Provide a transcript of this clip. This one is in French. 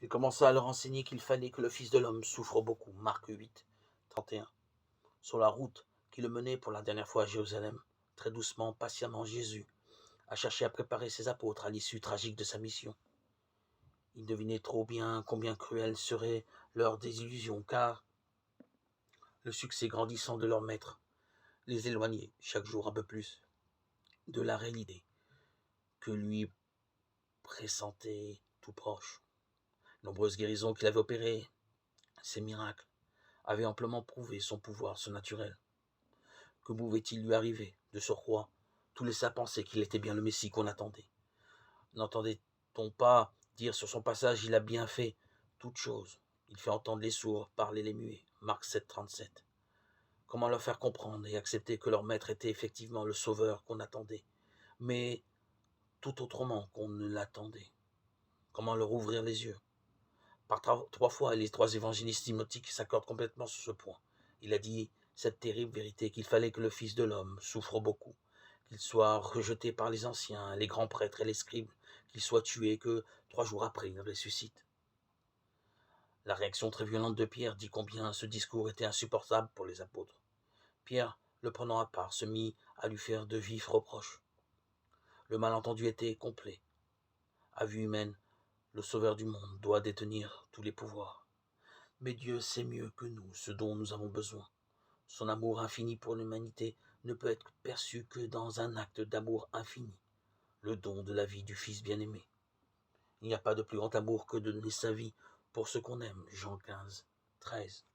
Il commença à leur enseigner qu'il fallait que le Fils de l'homme souffre beaucoup. Marc 8, 31. Sur la route qui le menait pour la dernière fois à Jérusalem, très doucement, patiemment, Jésus a cherché à préparer ses apôtres à l'issue tragique de sa mission. Il devinait trop bien combien cruelle serait leur désillusion, car le succès grandissant de leur maître les éloignait chaque jour un peu plus de la réalité que lui pressentait tout proche. Nombreuses guérisons qu'il avait opérées, ces miracles, avaient amplement prouvé son pouvoir surnaturel. Que pouvait-il lui arriver? De surcroît, tout laissait à penser qu'il était bien le Messie qu'on attendait. N'entendait-on pas dire sur son passage, il a bien fait toutes choses. Il fait entendre les sourds, parler les muets. Marc 7, 37. Comment leur faire comprendre et accepter que leur maître était effectivement le sauveur qu'on attendait, mais tout autrement qu'on ne l'attendait? Comment leur ouvrir les yeux? Par trois fois, les trois évangélistes synoptiques s'accordent complètement sur ce point. Il a dit cette terrible vérité qu'il fallait que le Fils de l'homme souffre beaucoup, qu'il soit rejeté par les anciens, les grands prêtres et les scribes, qu'il soit tué, que 3 jours après il ressuscite. La réaction très violente de Pierre dit combien ce discours était insupportable pour les apôtres. Pierre, le prenant à part, se mit à lui faire de vifs reproches. Le malentendu était complet. À vue humaine, le Sauveur du monde doit détenir tous les pouvoirs. Mais Dieu sait mieux que nous ce dont nous avons besoin. Son amour infini pour l'humanité ne peut être perçu que dans un acte d'amour infini, le don de la vie du Fils bien-aimé. Il n'y a pas de plus grand amour que de donner sa vie pour ce qu'on aime. Jean 15, 13.